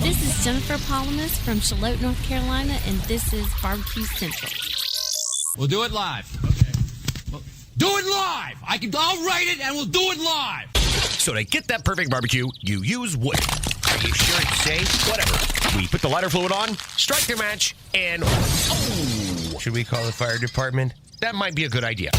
This is Jennifer Palamas from Charlotte, North Carolina, and this is BBQ Central. We'll do it live. Okay. Well, do it live! I'll write it and we'll do it live! So to get that perfect barbecue, you use wood. Are you sure it's safe? Whatever. We put the lighter fluid on, strike the match, and... Oh! Should we call the fire department? That might be a good idea.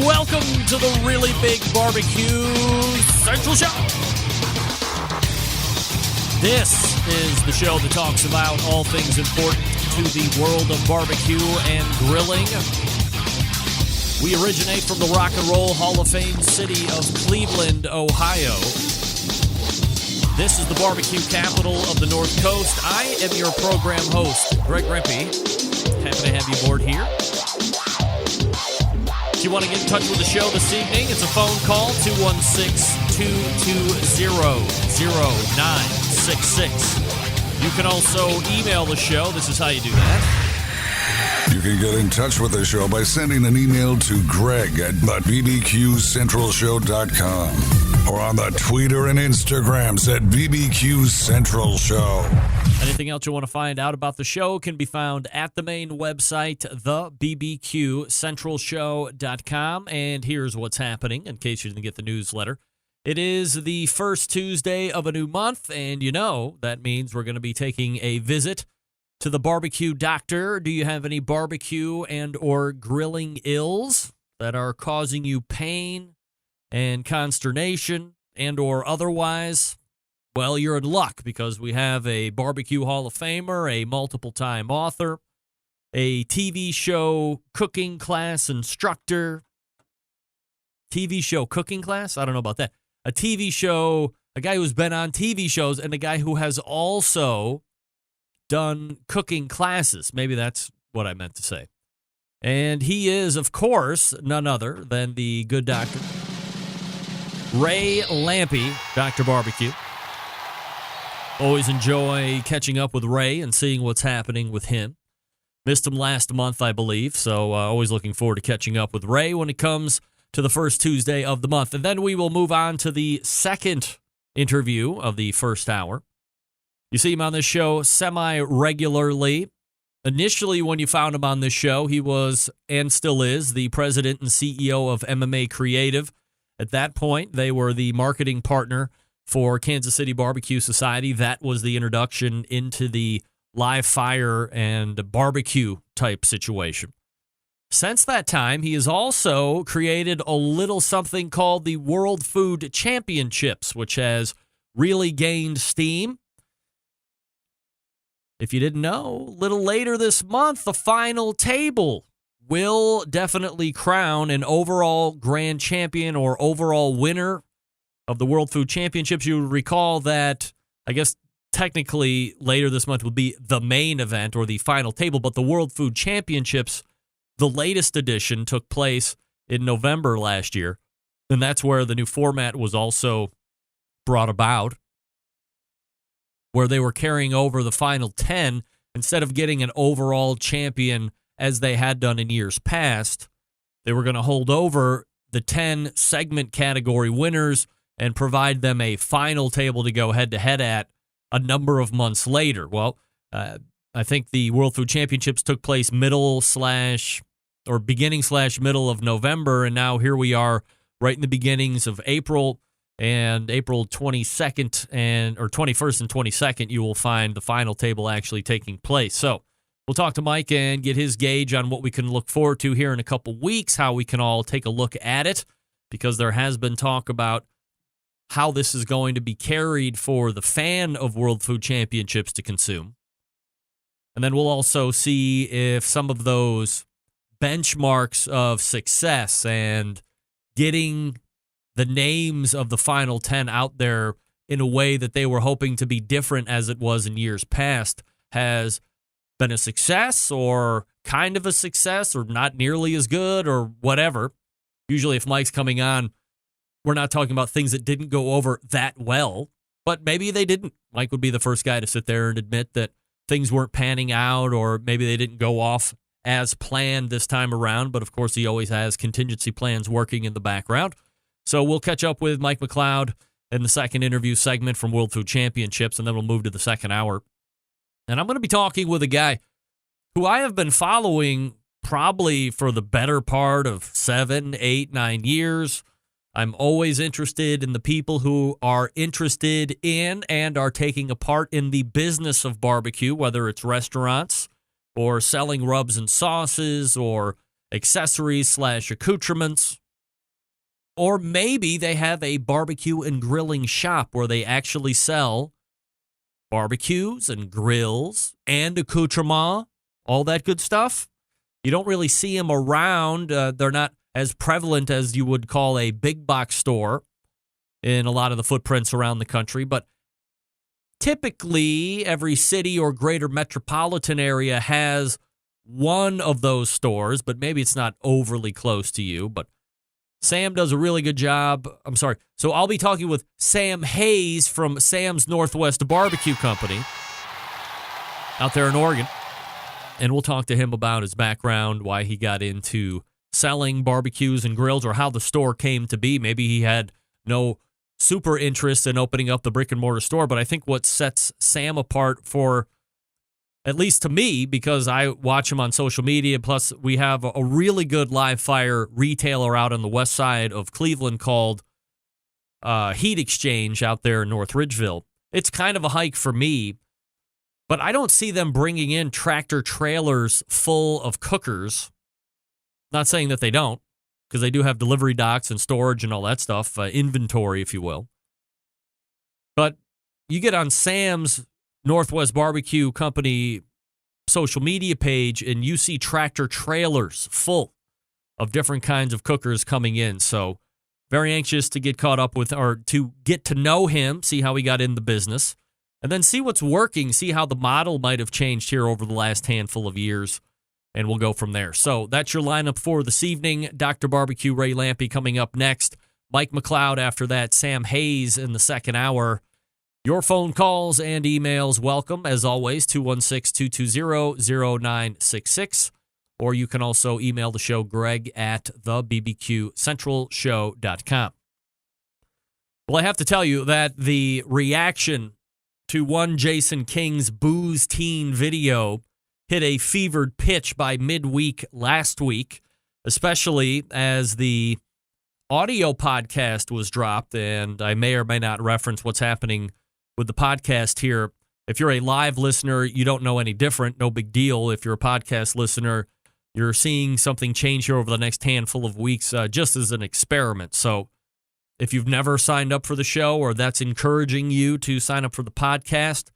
Welcome to the Really Big Barbecue Central Show. This is the show that talks about all things important to the world of barbecue and grilling. We originate from the Rock and Roll Hall of Fame city of Cleveland, Ohio. This is the barbecue capital of the North Coast. I am your program host, Greg Rempe. Happy to have you aboard here. If you want to get in touch with the show this evening, it's a phone call, 216-220-0966. You can also email the show. This is how you do that. You can get in touch with the show by sending an email to greg@bbqcentralshow.com or on the Twitter and Instagrams at BBQ Central Show. Anything else you want to find out about the show can be found at the main website, thebbqcentralshow.com. And here's what's happening, in case you didn't get the newsletter. It is the first Tuesday of a new month, and you know that means we're going to be taking a visit to the barbecue doctor. Do you have any barbecue and or grilling ills that are causing you pain and consternation and or otherwise? Well, you're in luck because we have a Barbecue Hall of Famer, a multiple-time author, a TV show cooking class instructor. TV show cooking class? I don't know about that. A TV show, a guy who's been on TV shows, and a guy who has also done cooking classes. Maybe that's what I meant to say. And he is, of course, none other than the good doctor, Ray Lampe, Dr. Barbecue. Always enjoy catching up with Ray and seeing what's happening with him. Missed him last month, I believe, so always looking forward to catching up with Ray when it comes to the first Tuesday of the month. And then we will move on to the second interview of the first hour. You see him on this show semi-regularly. Initially, when you found him on this show, he was, and still is, the president and CEO of MMA Creative. At that point, they were the marketing partner for Kansas City Barbecue Society. That was the introduction into the live fire and barbecue type situation. Since that time, he has also created a little something called the World Food Championships, which has really gained steam. If you didn't know, a little later this month, the final table will definitely crown an overall grand champion or overall winner of the World Food Championships. You recall that, I guess, technically later this month will be the main event or the final table, but the World Food Championships, the latest edition, took place in November last year, and that's where the new format was also brought about, where they were carrying over the final 10 instead of getting an overall champion as they had done in years past. They were going to hold over the 10 segment category winners and provide them a final table to go head-to-head at a number of months later. Well, I think the World Food Championships took place beginning/middle of November, and now here we are right in the beginnings of April, and April 22nd or 21st and 22nd, you will find the final table actually taking place. So we'll talk to Mike and get his gauge on what we can look forward to here in a couple weeks, how we can all take a look at it, because there has been talk about how this is going to be carried for the fan of World Food Championships to consume. And then we'll also see if some of those benchmarks of success and getting the names of the final 10 out there in a way that they were hoping to be different as it was in years past, has been a success or kind of a success or not nearly as good or whatever. Usually if Mike's coming on, we're not talking about things that didn't go over that well, but maybe they didn't. Mike would be the first guy to sit there and admit that things weren't panning out or maybe they didn't go off as planned this time around. But of course, he always has contingency plans working in the background. So we'll catch up with Mike McLeod in the second interview segment from World Food Championships, and then we'll move to the second hour. And I'm going to be talking with a guy who I have been following probably for the better part of 7, 8, 9 years. I'm always interested in the people who are interested in and are taking a part in the business of barbecue, whether it's restaurants or selling rubs and sauces or accessories / accoutrements. Or maybe they have a barbecue and grilling shop where they actually sell barbecues and grills and accoutrement, all that good stuff. You don't really see them around. They're not as prevalent as you would call a big box store in a lot of the footprints around the country. But typically, every city or greater metropolitan area has one of those stores, but maybe it's not overly close to you. But Sam does a really good job. So I'll be talking with Sam Hayes from Sam's Northwest Barbecue Company out there in Oregon. And we'll talk to him about his background, why he got into selling barbecues and grills, or how the store came to be. Maybe he had no super interest in opening up the brick and mortar store, but I think what sets Sam apart, for at least to me, because I watch him on social media, plus we have a really good live fire retailer out on the west side of Cleveland called Heat Exchange out there in North Ridgeville. It's kind of a hike for me, but I don't see them bringing in tractor trailers full of cookers. Not saying that they don't, because they do have delivery docks and storage and all that stuff, inventory, if you will. But you get on Sam's Northwest Barbecue Company social media page, and you see tractor trailers full of different kinds of cookers coming in. So very anxious to get caught up with, or to get to know him, see how he got in the business, and then see what's working, see how the model might have changed here over the last handful of years. And we'll go from there. So that's your lineup for this evening. Dr. Barbecue Ray Lampe coming up next. Mike McLeod after that. Sam Hayes in the second hour. Your phone calls and emails welcome, as always, 216-220-0966. Or you can also email the show, greg@thebbqcentralshow.com. Well, I have to tell you that the reaction to one Jason King's Booze Teen video hit a fevered pitch by midweek last week, especially as the audio podcast was dropped, and I may or may not reference what's happening with the podcast here. If you're a live listener, you don't know any different. No big deal. If you're a podcast listener, you're seeing something change here over the next handful of weeks, just as an experiment. So if you've never signed up for the show, or that's encouraging you to sign up for the podcast,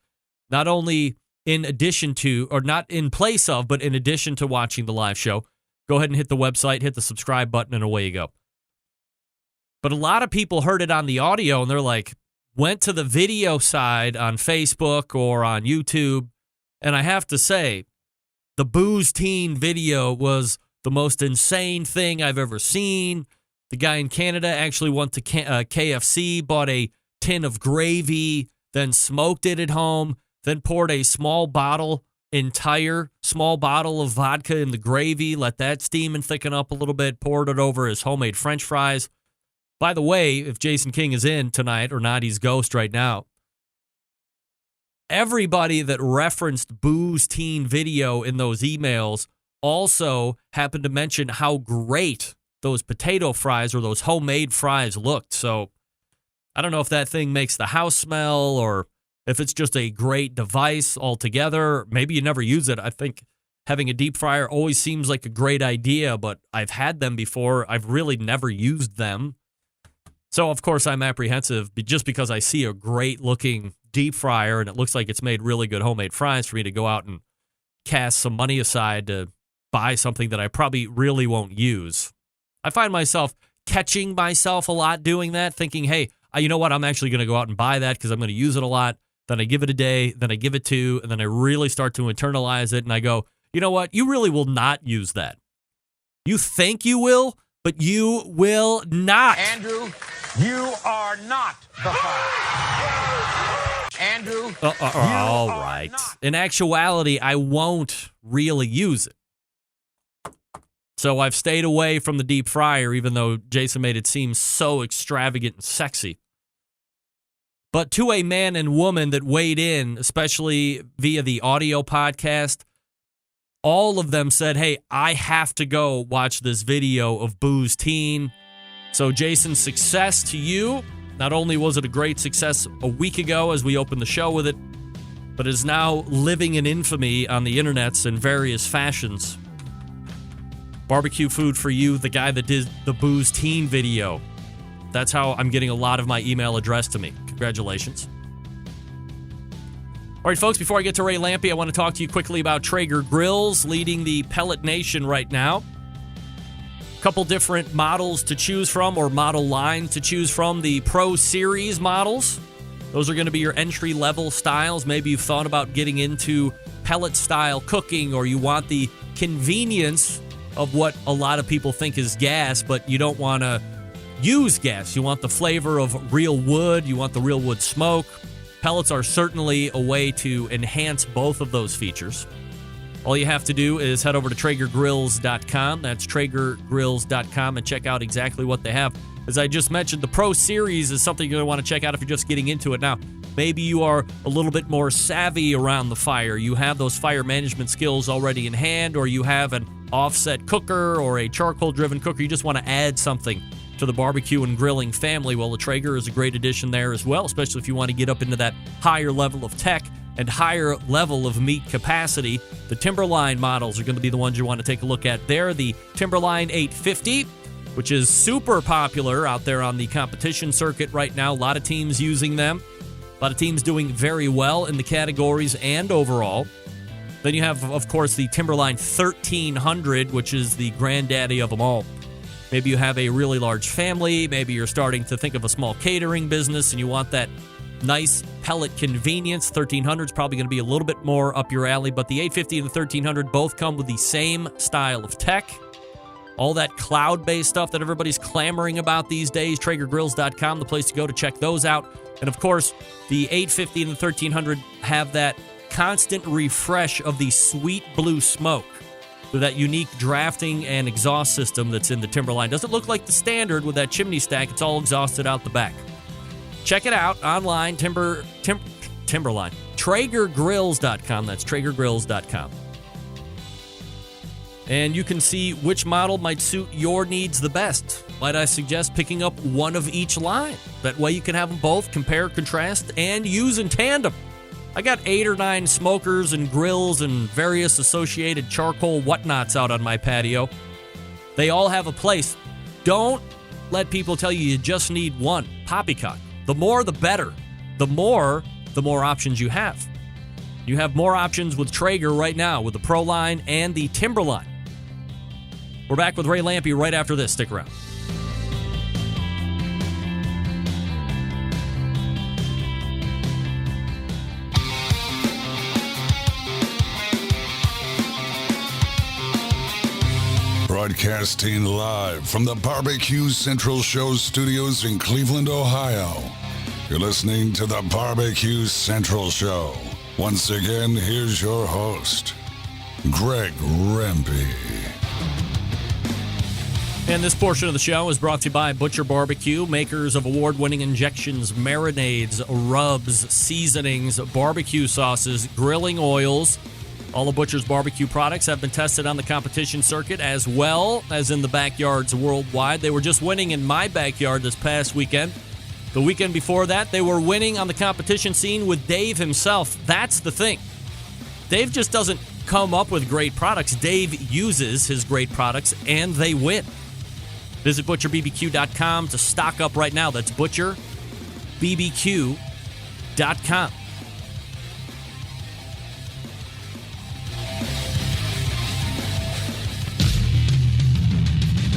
not only in addition to, or not in place of, but in addition to watching the live show, go ahead and hit the website, hit the subscribe button, and away you go. But a lot of people heard it on the audio, and they're like, went to the video side on Facebook or on YouTube, and I have to say, the Booze Teen video was the most insane thing I've ever seen. The guy in Canada actually went to KFC, bought a tin of gravy, then smoked it at home, then poured a entire small bottle of vodka in the gravy, let that steam and thicken up a little bit, poured it over his homemade French fries. By the way, if Jason King is in tonight or not, he's ghost right now. Everybody that referenced Booze Teen video in those emails also happened to mention how great those potato fries or those homemade fries looked. So I don't know if that thing makes the house smell or if it's just a great device altogether. Maybe you never use it. I think having a deep fryer always seems like a great idea, but I've had them before. I've really never used them. So, of course, I'm apprehensive just because I see a great-looking deep fryer and it looks like it's made really good homemade fries for me to go out and cast some money aside to buy something that I probably really won't use. I find myself catching myself a lot doing that, thinking, hey, you know what, I'm actually going to go out and buy that because I'm going to use it a lot. then I give it a day, then I give it two, and then I really start to internalize it, and I go, you know what? You really will not use that. You think you will, but you will not. Andrew, you are not the father. Andrew, all right. In actuality, I won't really use it. So I've stayed away from the deep fryer, even though Jason made it seem so extravagant and sexy. But to a man and woman that weighed in, especially via the audio podcast, all of them said, hey, I have to go watch this video of Boo's Teen. So, Jason, success to you. Not only was it a great success a week ago as we opened the show with it, but is now living in infamy on the internets in various fashions. Barbecue food for you, the guy that did the Boo's Teen video. That's how I'm getting a lot of my email addressed to me. Congratulations. All right, folks, before I get to Ray Lampe, I want to talk to you quickly about Traeger grills leading the pellet nation right now. A couple different models to choose from, or model lines to choose from. The Pro Series models. Those are going to be your entry-level styles. Maybe you've thought about getting into pellet-style cooking, or you want the convenience of what a lot of people think is gas, but you don't want to use gas. You want the flavor of real wood. You want the real wood smoke. Pellets are certainly a way to enhance both of those features. All you have to do is head over to TraegerGrills.com. That's TraegerGrills.com and check out exactly what they have. As I just mentioned, the Pro Series is something you're going to want to check out if you're just getting into it now. Maybe you are a little bit more savvy around the fire. You have those fire management skills already in hand, or you have an offset cooker or a charcoal-driven cooker. You just want to add something to the barbecue and grilling family. Well, the Traeger is a great addition there as well, especially if you want to get up into that higher level of tech and higher level of meat capacity. The Timberline models are going to be the ones you want to take a look at there. The Timberline 850, which is super popular out there on the competition circuit right now. A lot of teams using them. A lot of teams doing very well in the categories and overall. Then you have, of course, the Timberline 1300, which is the granddaddy of them all. Maybe you have a really large family. Maybe you're starting to think of a small catering business and you want that nice pellet convenience. 1300 is probably going to be a little bit more up your alley, but the 850 and the 1300 both come with the same style of tech. All that cloud-based stuff that everybody's clamoring about these days, TraegerGrills.com, the place to go to check those out. And of course, the 850 and the 1300 have that constant refresh of the sweet blue smoke with that unique drafting and exhaust system that's in the Timberline. Doesn't look like the standard with that chimney stack. It's all exhausted out the back. Check it out online, Timberline. TraegerGrills.com. That's TraegerGrills.com. And you can see which model might suit your needs the best. Might I suggest picking up one of each line? That way you can have them both, compare, contrast, and use in tandem. I got 8 or 9 smokers and grills and various associated charcoal whatnots out on my patio. They all have a place. Don't let people tell you just need one. Poppycock. The more, the better. The more options you have. You have more options with Traeger right now with the Pro line and the Timberline. We're back with Ray Lampe right after this. Stick around. Broadcasting live from the Barbecue Central Show studios in Cleveland, Ohio. You're listening to the Barbecue Central Show. Once again, here's your host, Greg Rempe. And this portion of the show is brought to you by Butcher Barbecue, makers of award-winning injections, marinades, rubs, seasonings, barbecue sauces, grilling oils. All of Butcher's barbecue products have been tested on the competition circuit as well as in the backyards worldwide. They were just winning in my backyard this past weekend. The weekend before that, they were winning on the competition scene with Dave himself. That's the thing. Dave just doesn't come up with great products. Dave uses his great products, and they win. Visit ButcherBBQ.com to stock up right now. That's ButcherBBQ.com.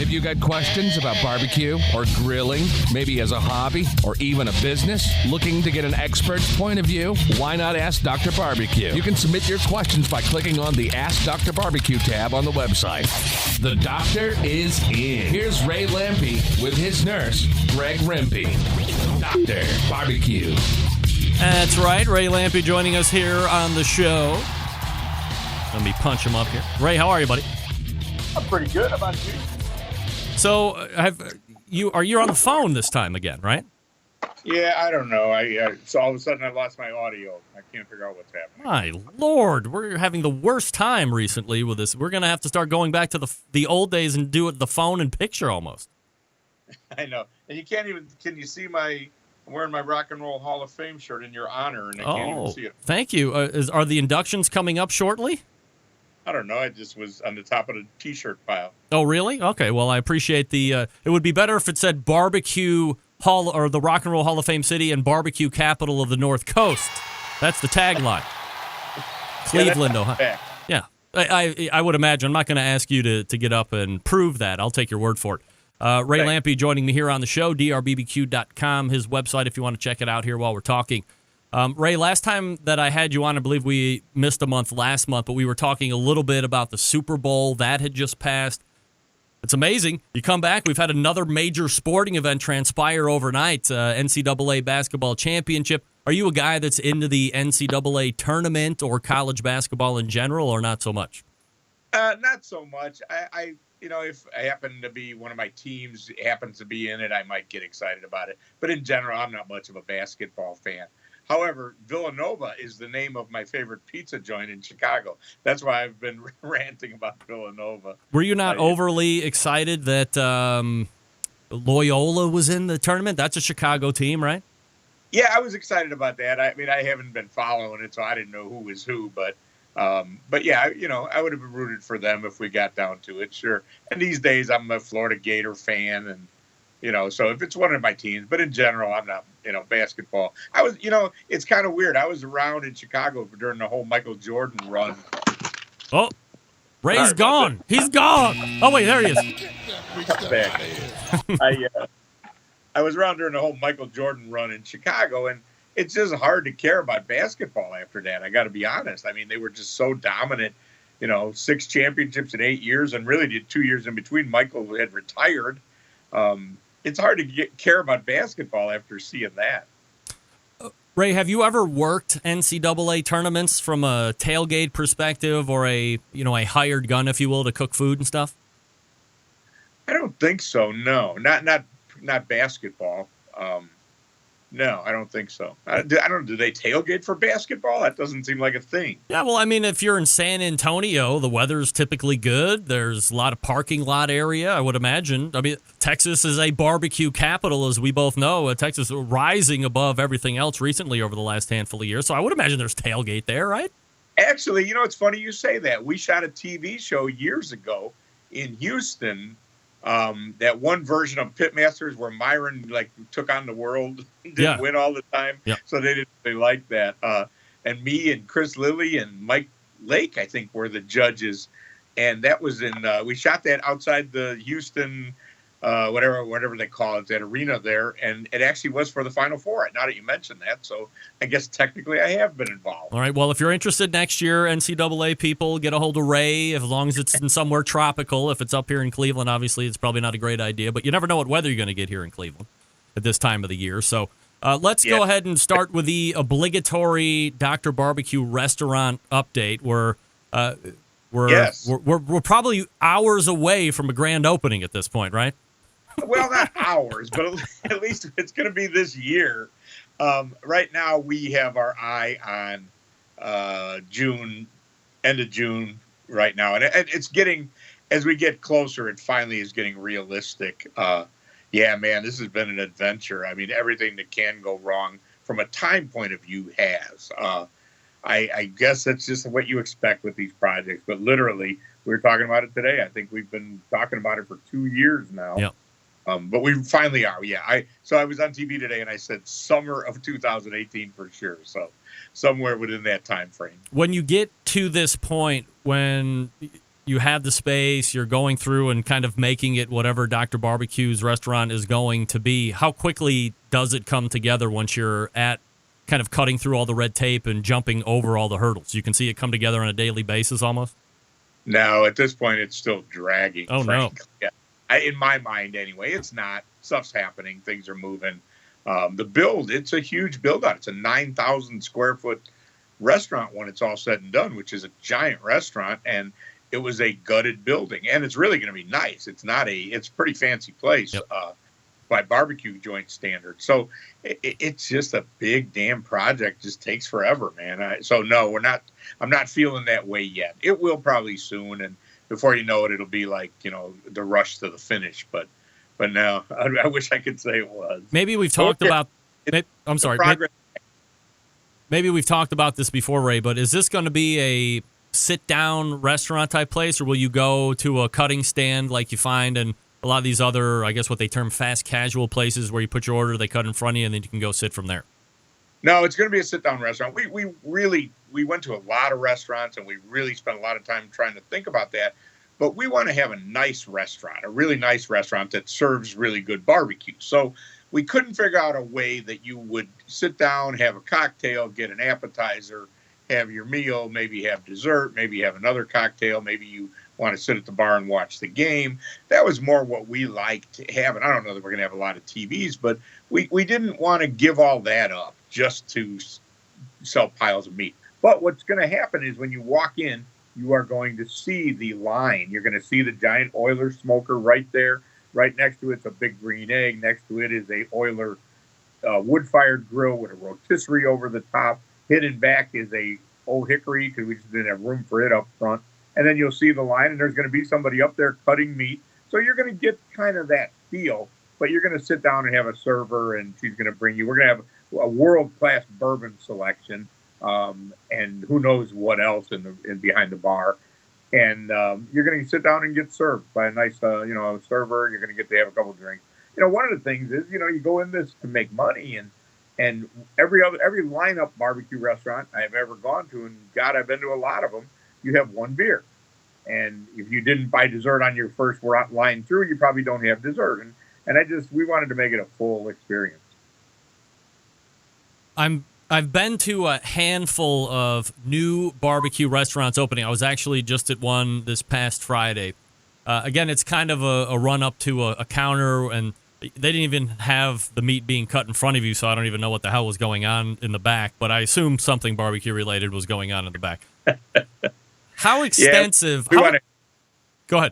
If you got questions about barbecue or grilling, maybe as a hobby or even a business, looking to get an expert's point of view, why not ask Dr. Barbecue? You can submit your questions by clicking on the Ask Dr. Barbecue tab on the website. The doctor is in. Here's Ray Lampe with his nurse, Greg Rempe. Dr. Barbecue. That's right. Ray Lampe joining us here on the show. Let me punch him up here. Ray, how are you, buddy? I'm pretty good. How about you? So, are you on the phone this time again, right? Yeah, I don't know. So all of a sudden I lost my audio. I can't figure out what's happening. My Lord, we're having the worst time recently with this. We're going to have to start going back to the old days and do it the phone and picture almost. I know. And you can't even, can you see I'm wearing my Rock and Roll Hall of Fame shirt in your honor, and I can't even see it. Thank you. Are the inductions coming up shortly? I don't know. It just was on the top of the T-shirt pile. Oh, really? Okay. Well, I appreciate the. It would be better if it said Barbecue Hall or the Rock and Roll Hall of Fame City and Barbecue Capital of the North Coast. That's the tagline. Cleveland, Ohio. Yeah, I would imagine. I'm not going to ask you to get up and prove that. I'll take your word for it. Ray Lampe joining me here on the show. drbbq.com, his website, if you want to check it out here while we're talking. Ray, last time that I had you on, I believe we missed a month last month, but we were talking a little bit about the Super Bowl. That had just passed. It's amazing. You come back, we've had another major sporting event transpire overnight, NCAA basketball championship. Are you a guy that's into the NCAA tournament or college basketball in general, or not so much? Not so much. I if I happen to be one of my teams happens to be in it, I might get excited about it. But in general, I'm not much of a basketball fan. However, Villanova is the name of my favorite pizza joint in Chicago. That's why I've been ranting about Villanova. Were you not overly excited that Loyola was in the tournament? That's a Chicago team, right? Yeah, I was excited about that. I mean, I haven't been following it, so I didn't know who was who. But yeah, I would have rooted for them if we got down to it, sure. And these days, I'm a Florida Gator fan, and so if it's one of my teams, but in general, I'm not, basketball. I was, it's kind of weird. I was around in Chicago during the whole Michael Jordan run. Oh, Ray's gone. He's gone. Oh, wait, there he is. Back. I was around during the whole Michael Jordan run in Chicago, and it's just hard to care about basketball after that. I got to be honest. I mean, they were just so dominant, 6 championships in 8 years, and really did 2 years in between. Michael had retired. It's hard to care about basketball after seeing that. Ray, have you ever worked NCAA tournaments from a tailgate perspective or a hired gun, if you will, to cook food and stuff? I don't think so. No, not basketball. No, I don't think so. I don't. Do they tailgate for basketball? That doesn't seem like a thing. Yeah, well, I mean, if you're in San Antonio, the weather's typically good. There's a lot of parking lot area, I would imagine. I mean, Texas is a barbecue capital, as we both know. Texas rising above everything else recently over the last handful of years. So I would imagine there's tailgate there, right? Actually, it's funny you say that. We shot a TV show years ago in Houston. That one version of Pitmasters where Myron took on the world, didn't win all the time, so they didn't really like that. And me and Chris Lilly and Mike Lake, I think, were the judges, and that was in. We shot that outside the Houston, whatever they call it, that arena there, and it actually was for the Final Four. Now that you mentioned that, so I guess technically I have been involved. All right. Well, if you're interested next year, NCAA people, get a hold of Ray. As long as it's in somewhere tropical. If it's up here in Cleveland, obviously it's probably not a great idea. But you never know what weather you're going to get here in Cleveland at this time of the year. So let's go ahead and start with the obligatory Dr. Barbecue restaurant update. We're probably hours away from a grand opening at this point, right? Well, not hours, but at least it's going to be this year. Right now, we have our eye on end of June right now. And it's getting, as we get closer, it finally is getting realistic. Yeah, man, this has been an adventure. I mean, everything that can go wrong from a time point of view has. I guess that's just what you expect with these projects. But literally, we were talking about it today. I think we've been talking about it for 2 years now. Yeah. But we finally are. Yeah. So I was on TV today and I said summer of 2018 for sure. So somewhere within that time frame. When you get to this point, when you have the space, you're going through and kind of making it whatever Dr. Barbecue's restaurant is going to be. How quickly does it come together once you're at kind of cutting through all the red tape and jumping over all the hurdles? You can see it come together on a daily basis almost? No, at this point, it's still dragging. Oh, frankly. no. Yeah. In my mind, anyway, it's not. Stuff's happening. Things are moving. The build, it's a huge build out. It's a 9,000 square foot restaurant when it's all said and done, which is a giant restaurant. And it was a gutted building. And it's really going to be nice. It's a pretty fancy place. Yep. By barbecue joint standards. So it's just a big damn project. Just takes forever, man. So no, I'm not feeling that way yet. It will probably soon. And before you know it, it'll be like, the rush to the finish. But no, I wish I could say it was. Maybe we've talked about, I'm sorry. Maybe we've talked about this before, Ray, but is this going to be a sit down restaurant type place, or will you go to a cutting stand like you find in a lot of these other, I guess what they term fast casual places where you put your order, they cut in front of you, and then you can go sit from there? No, it's going to be a sit-down restaurant. We went to a lot of restaurants, and we really spent a lot of time trying to think about that. But we want to have a nice restaurant, a really nice restaurant that serves really good barbecue. So we couldn't figure out a way that you would sit down, have a cocktail, get an appetizer, have your meal, maybe have dessert, maybe have another cocktail, maybe you want to sit at the bar and watch the game. That was more what we liked to have. And I don't know that we're going to have a lot of TVs, but we didn't want to give all that up just to sell piles of meat. But what's going to happen is when you walk in, you are going to see the line. You're going to see the giant Oiler smoker right there. Right next to it's a big green egg. Next to it is a Oiler wood-fired grill with a rotisserie over the top. Hidden back is a Old Hickory, because we just didn't have room for it up front. And then you'll see the line, and there's going to be somebody up there cutting meat. So you're going to get kind of that feel, but you're going to sit down and have a server, and she's going to bring you. We're going to have a world-class bourbon selection, and who knows what else in behind the bar. And you're going to sit down and get served by a nice, server. You're going to get to have a couple of drinks. One of the things is, you go in this to make money, and every lineup barbecue restaurant I've ever gone to, and God, I've been to a lot of them, you have one beer. And if you didn't buy dessert on your first line through, you probably don't have dessert. And we wanted to make it a full experience. I've been to a handful of new barbecue restaurants opening. I was actually just at one this past Friday. Again, it's kind of a run up to a counter, and they didn't even have the meat being cut in front of you, so I don't even know what the hell was going on in the back. But I assume something barbecue related was going on in the back. How extensive? Yeah, go ahead.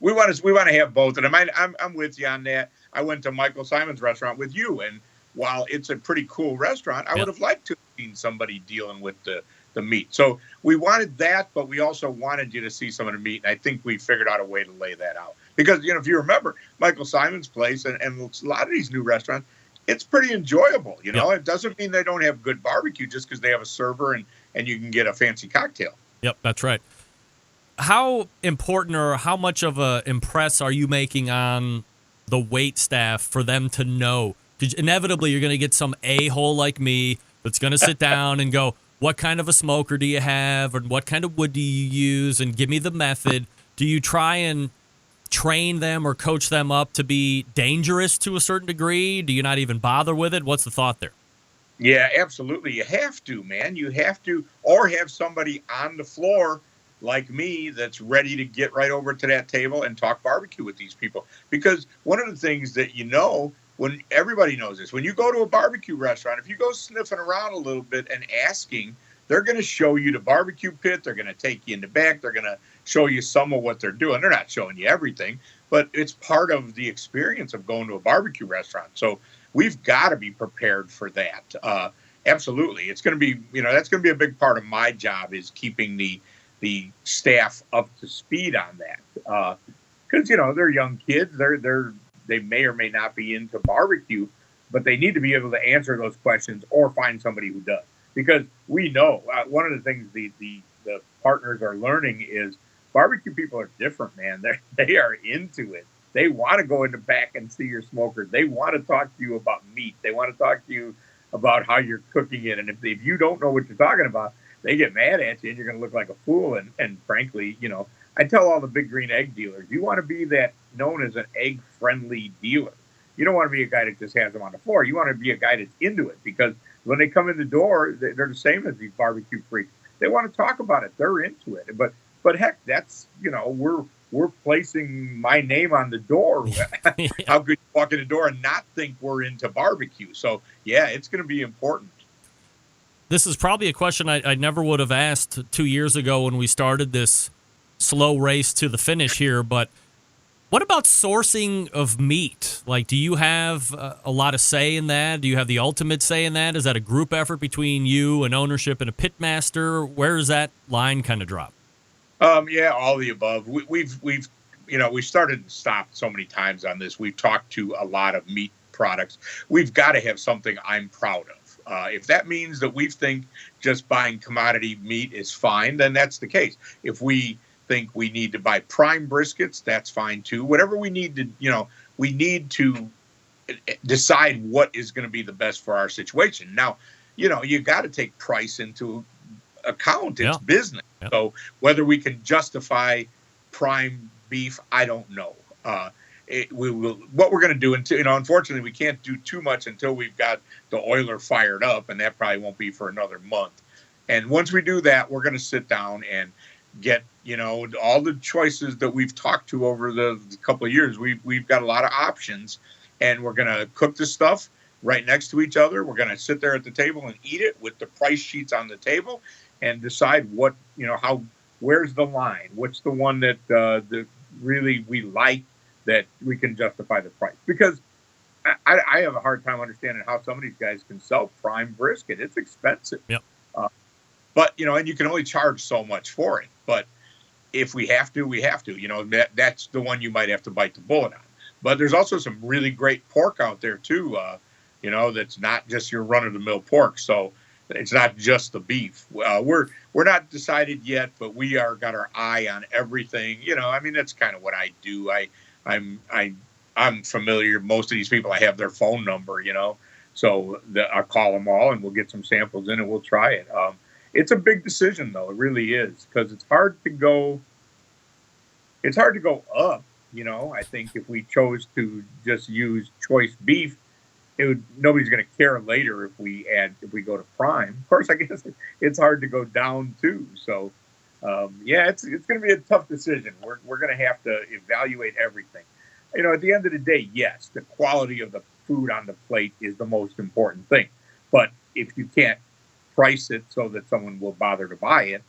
We want to have both, and I'm with you on that. I went to Michael Simon's restaurant with you, and while it's a pretty cool restaurant, I would have liked to have seen somebody dealing with the meat. So we wanted that, but we also wanted you to see some of the meat, and I think we figured out a way to lay that out. Because, if you remember, Michael Simon's place and a lot of these new restaurants, it's pretty enjoyable. It doesn't mean they don't have good barbecue just because they have a server and you can get a fancy cocktail. Yep, that's right. How important or how much of a impress are you making on the wait staff for them to know? Because inevitably you're going to get some a-hole like me that's going to sit down and go, what kind of a smoker do you have? Or what kind of wood do you use? And give me the method. Do you try and train them or coach them up to be dangerous to a certain degree? Do you not even bother with it? What's the thought there? Yeah, absolutely. You have to, man. You have to, or have somebody on the floor like me that's ready to get right over to that table and talk barbecue with these people. Because one of the things that when everybody knows this, when you go to a barbecue restaurant, if you go sniffing around a little bit and asking, they're going to show you the barbecue pit. They're going to take you in the back. They're going to show you some of what they're doing. They're not showing you everything, but it's part of the experience of going to a barbecue restaurant. So we've got to be prepared for that. Absolutely. It's going to be, that's going to be a big part of my job, is keeping the staff up to speed on that. Because, they're young kids. They may or may not be into barbecue, but they need to be able to answer those questions or find somebody who does. Because we know one of the things the partners are learning is barbecue people are different, man. They are into it. They want to go in the back and see your smoker. They want to talk to you about meat. They want to talk to you about how you're cooking it. And if you don't know what you're talking about, they get mad at you and you're going to look like a fool. And frankly, I tell all the Big Green Egg dealers, you want to be that known as an egg-friendly dealer. You don't want to be a guy that just has them on the floor. You want to be a guy that's into it, because when they come in the door, they're the same as these barbecue freaks. They want to talk about it. They're into it. But heck, that's, we're placing my name on the door. How could you walk in the door and not think we're into barbecue? So, yeah, it's going to be important. This is probably a question I never would have asked 2 years ago when we started this slow race to the finish here, but what about sourcing of meat? Like, do you have a lot of say in that? Do you have the ultimate say in that? Is that a group effort between you and ownership and a pitmaster? Where does that line kind of drop? Yeah, all the above. We've started and stopped so many times on this. We've talked to a lot of meat products. We've got to have something I'm proud of. If that means that we think just buying commodity meat is fine, then that's the case. If we think we need to buy prime briskets, that's fine too. Whatever we need to, we need to decide what is going to be the best for our situation. Now, you got to take price into account. It's business. Yeah. So whether we can justify prime beef, I don't know. We will. What we're going to do, unfortunately, we can't do too much until we've got the oiler fired up, and that probably won't be for another month. And once we do that, we're going to sit down and get, all the choices that we've talked to over the couple of years. We've got a lot of options, and we're going to cook the stuff right next to each other. We're going to sit there at the table and eat it with the price sheets on the table, and decide what, where's the line? What's the one that really we like, that we can justify the price? Because I have a hard time understanding how some of these guys can sell prime brisket. It's expensive. Yep. But, and you can only charge so much for it. But if we have to, we have to. That's the one you might have to bite the bullet on. But there's also some really great pork out there, too, that's not just your run-of-the-mill pork. So it's not just the beef. We're not decided yet, but we got our eye on everything. That's kind of what I do. I'm familiar. Most of these people, I have their phone number, so I call them all, and we'll get some samples in, and we'll try it. It's a big decision, though. It really is, because it's hard to go up. I think if we chose to just use choice beef, nobody's going to care later if we go to prime. Of course, I guess it's hard to go down too. So, it's going to be a tough decision. We're going to have to evaluate everything. At the end of the day, yes, the quality of the food on the plate is the most important thing. But if you can't price it so that someone will bother to buy it,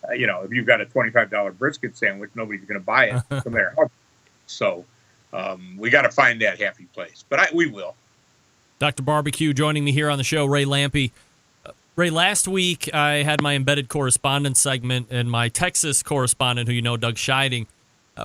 if you've got a $25 brisket sandwich, nobody's going to buy it no matter how. So we got to find that happy place. But we will. Dr. Barbecue joining me here on the show, Ray Lampe. Ray, last week I had my embedded correspondence segment, and my Texas correspondent, who Doug Scheiding,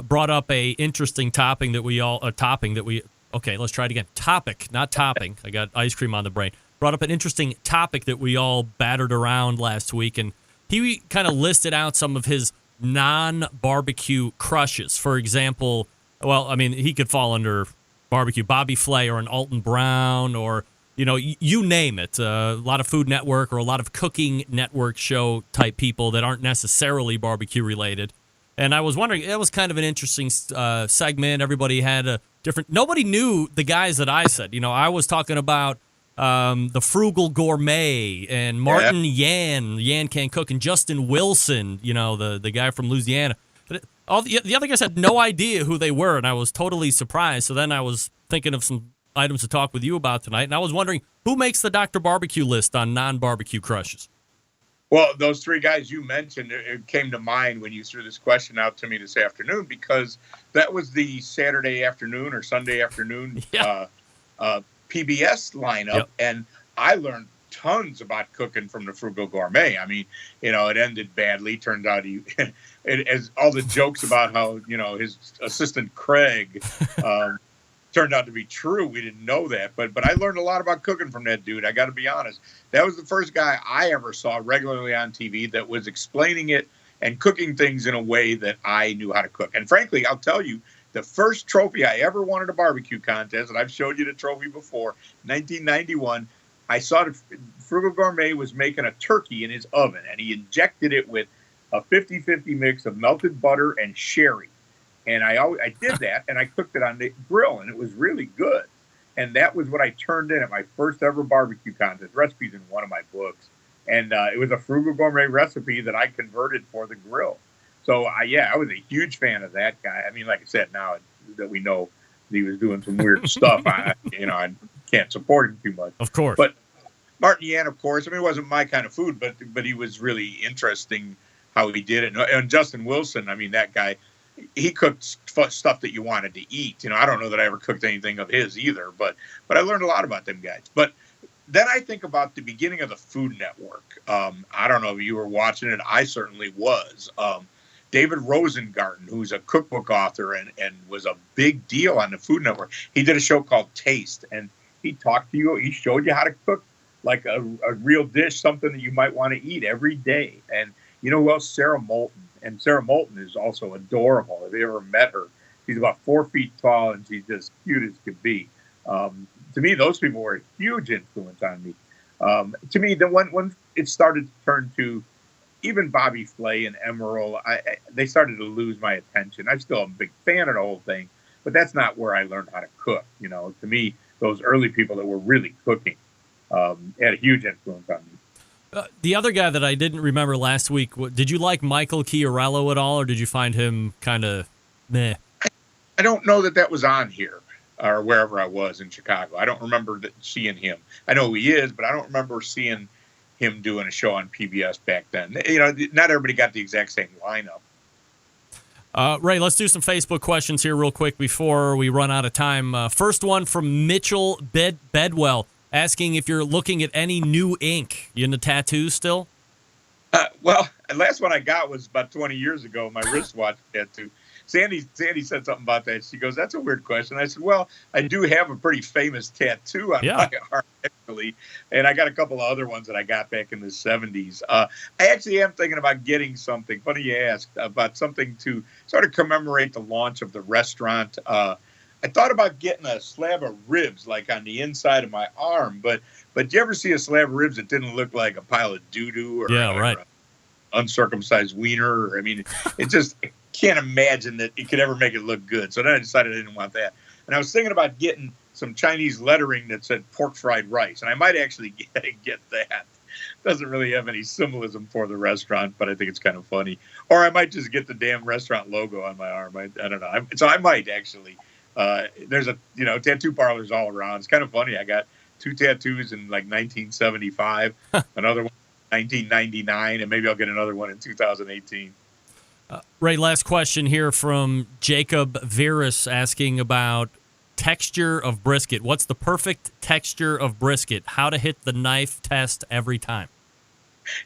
brought up a interesting topic that we okay, let's try it again. Topic, not topping. I got ice cream on the brain. Brought up an interesting topic that we all battered around last week, and he kind of listed out some of his non-barbecue crushes. For example, he could fall under barbecue, Bobby Flay or an Alton Brown, or you name it. A lot of Food Network or a lot of Cooking Network show type people that aren't necessarily barbecue related. And I was wondering, it was kind of an interesting segment. Everybody had a different. Nobody knew the guys that I said. I was talking about the Frugal Gourmet and Martin Yan Can Cook, and Justin Wilson. The guy from Louisiana. All the other guys had no idea who they were, and I was totally surprised. So then I was thinking of some items to talk with you about tonight, and I was wondering, who makes the Dr. Barbecue list on non-barbecue crushes? Well, those three guys you mentioned, it came to mind when you threw this question out to me this afternoon, because that was the Saturday afternoon or Sunday afternoon PBS lineup, and I learned tons about cooking from the Frugal Gourmet. It ended badly. Turns out as all the jokes about how, his assistant Craig turned out to be true. We didn't know that, but I learned a lot about cooking from that dude. I got to be honest. That was the first guy I ever saw regularly on TV that was explaining it and cooking things in a way that I knew how to cook. And frankly, I'll tell you, the first trophy I ever won at a barbecue contest, and I've showed you the trophy before, 1991, I saw the Frugal Gourmet was making a turkey in his oven, and he injected it with a 50-50 mix of melted butter and sherry. And I did that, and I cooked it on the grill, and it was really good. And that was what I turned in at my first ever barbecue contest. Recipes in one of my books. And it was a frugal gourmet recipe that I converted for the grill. So, I was a huge fan of that guy. I mean, like I said, now that we know he was doing some weird stuff, I can't support him too much. Of course. But Martin Yan, of course, I mean, it wasn't my kind of food, but he was really interesting how he did it. And Justin Wilson, I mean, that guy, he cooked stuff that you wanted to eat. I don't know that I ever cooked anything of his either, but I learned a lot about them guys. But then I think about the beginning of the Food Network. I don't know if you were watching it. I certainly was. David Rosengarten, who's a cookbook author and was a big deal on the Food Network, he did a show called Taste, and he talked to you. He showed you how to cook like a real dish, something that you might want to eat every day. And you know who else? Sarah Moulton. And Sarah Moulton is also adorable. If you ever met her, she's about 4 feet tall, and she's just cute as could be. To me, those people were a huge influence on me. To me, when it started to turn to even Bobby Flay and Emerald, they started to lose my attention. I'm still a big fan of the whole thing, but that's not where I learned how to cook. To me, those early people that were really cooking had a huge influence on me. The other guy that I didn't remember last week, did you like Michael Chiarello at all, or did you find him kind of meh? I don't know that was on here or wherever I was in Chicago. I don't remember seeing him. I know who he is, but I don't remember seeing him doing a show on PBS back then. Not everybody got the exact same lineup. Ray, let's do some Facebook questions here real quick before we run out of time. First one from Mitchell Bedwell, asking if you're looking at any new ink. You into tattoos still? Well, the last one I got was about 20 years ago, my wristwatch tattoo. Sandy said something about that. She goes, "That's a weird question." I said, "Well, I do have a pretty famous tattoo on my arm, actually, and I got a couple of other ones that I got back in the 70s. I actually am thinking about getting something. Funny you asked, about something to sort of commemorate the launch of the restaurant. I thought about getting a slab of ribs, like on the inside of my arm, but do you ever see a slab of ribs that didn't look like a pile of doo-doo or an uncircumcised wiener? I mean, it just can't imagine that it could ever make it look good. So then I decided I didn't want that. And I was thinking about getting some Chinese lettering that said pork fried rice, and I might actually get that. Doesn't really have any symbolism for the restaurant, but I think it's kind of funny. Or I might just get the damn restaurant logo on my arm. I don't know. So I might actually. There's tattoo parlors all around. It's kind of funny. I got 2 tattoos in like 1975, another one in 1999, and maybe I'll get another one in 2018. Ray, last question here from Jacob Veris asking about texture of brisket. What's the perfect texture of brisket? How to hit the knife test every time?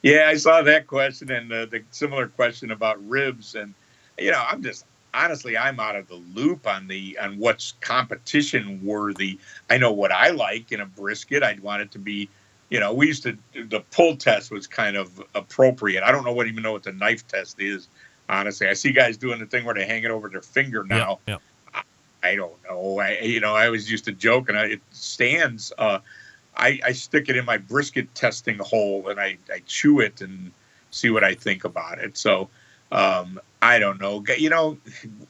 Yeah, I saw that question and the similar question about ribs. And, I'm out of the loop on what's competition worthy. I know what I like in a brisket. I'd want it to be, the pull test was kind of appropriate. I don't even know what the knife test is. Honestly, I see guys doing the thing where they hang it over their finger now. Yeah. I don't know. I always used to joke, and it stands. I stick it in my brisket testing hole, and I chew it and see what I think about it. So I don't know.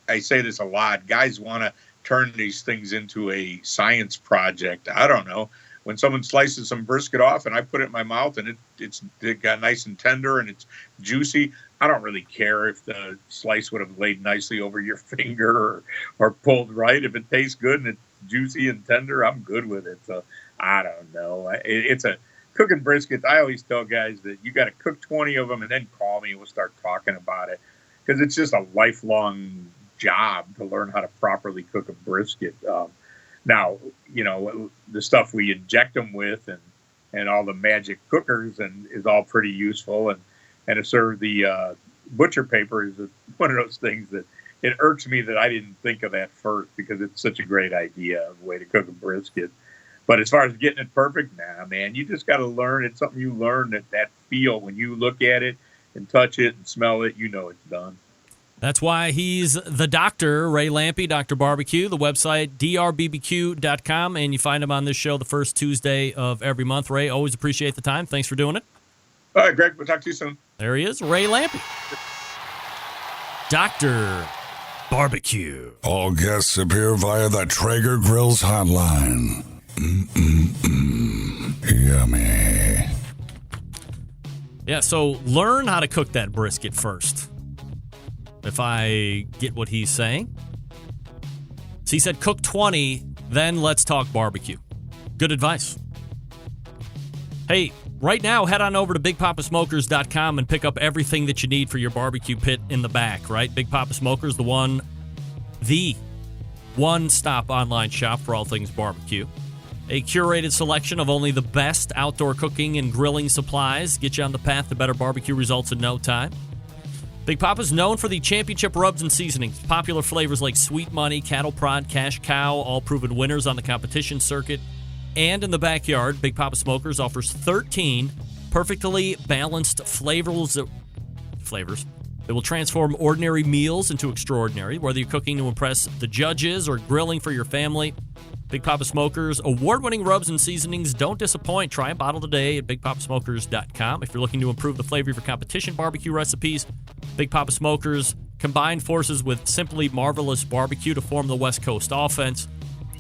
I say this a lot. Guys want to turn these things into a science project. I don't know. When someone slices some brisket off and I put it in my mouth and it got nice and tender and it's juicy, I don't really care if the slice would have laid nicely over your finger or pulled right. If it tastes good and it's juicy and tender, I'm good with it. So I don't know. It's a cooking brisket. I always tell guys that you got to cook 20 of them and then call me and we'll start talking about it, because it's just a lifelong job to learn how to properly cook a brisket. Now, the stuff we inject them with and all the magic cookers and is all pretty useful. And to serve the butcher paper is one of those things that it irks me that I didn't think of that first, because it's such a great idea, a way to cook a brisket. But as far as getting it perfect, nah, man, you just got to learn. It's something you learn, that feel when you look at it and touch it and smell it, it's done. That's why he's the doctor, Ray Lampe, Dr. Barbecue, the website, drbbq.com, and you find him on this show the first Tuesday of every month. Ray, always appreciate the time. Thanks for doing it. All right, Greg, we'll talk to you soon. There he is, Ray Lampe. Dr. Barbecue. All guests appear via the Traeger Grills hotline. Yummy. Yeah, so learn how to cook that brisket first. If I get what he's saying. So he said cook 20, then let's talk barbecue. Good advice. Hey, right now, head on over to BigPapaSmokers.com and pick up everything that you need for your barbecue pit in the back, right? Big Papa Smokers, the one-stop online shop for all things barbecue. A curated selection of only the best outdoor cooking and grilling supplies. Get you on the path to better barbecue results in no time. Big Papa's known for the championship rubs and seasonings. Popular flavors like Sweet Money, Cattle Prod, Cash Cow, all proven winners on the competition circuit. And in the backyard, Big Papa Smokers offers 13 perfectly balanced flavors that will transform ordinary meals into extraordinary. Whether you're cooking to impress the judges or grilling for your family, Big Papa Smokers' award-winning rubs and seasonings don't disappoint. Try a bottle today at BigPapaSmokers.com. If you're looking to improve the flavor of your competition barbecue recipes, Big Papa Smokers combine forces with Simply Marvelous Barbecue to form the West Coast offense.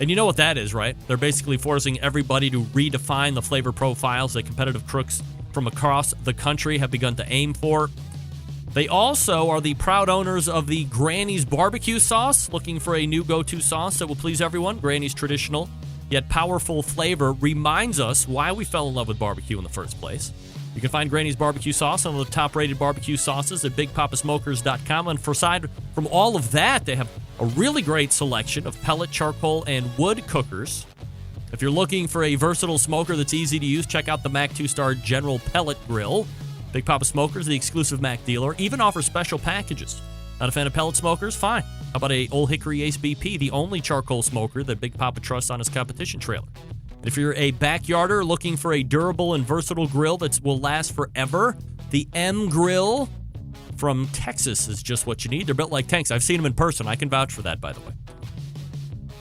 And you know what that is, right? They're basically forcing everybody to redefine the flavor profiles that competitive cooks from across the country have begun to aim for. They also are the proud owners of the Granny's Barbecue Sauce. Looking for a new go-to sauce that will please everyone? Granny's traditional yet powerful flavor reminds us why we fell in love with barbecue in the first place. You can find Granny's Barbecue Sauce on the top-rated barbecue sauces at BigPapaSmokers.com. And aside from all of that, they have a really great selection of pellet, charcoal, and wood cookers. If you're looking for a versatile smoker that's easy to use, check out the Mac 2-Star General Pellet Grill. Big Papa Smokers, the exclusive Mac dealer, even offers special packages. Not a fan of pellet smokers? Fine. How about a Old Hickory Ace BP, the only charcoal smoker that Big Papa trusts on his competition trailer? If you're a backyarder looking for a durable and versatile grill that will last forever, the M Grill from Texas is just what you need. They're built like tanks. I've seen them in person. I can vouch for that, by the way.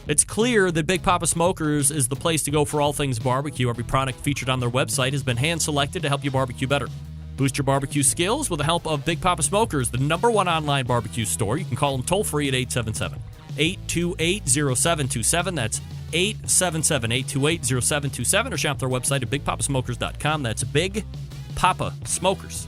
It's clear that Big Papa Smokers is the place to go for all things barbecue. Every product featured on their website has been hand-selected to help you barbecue better. Boost your barbecue skills with the help of Big Papa Smokers, the #1 online barbecue store. You can call them toll-free at 877-828-0727. That's 877-828-0727, or shop their website at BigPapaSmokers.com. That's BigPapaSmokers.com.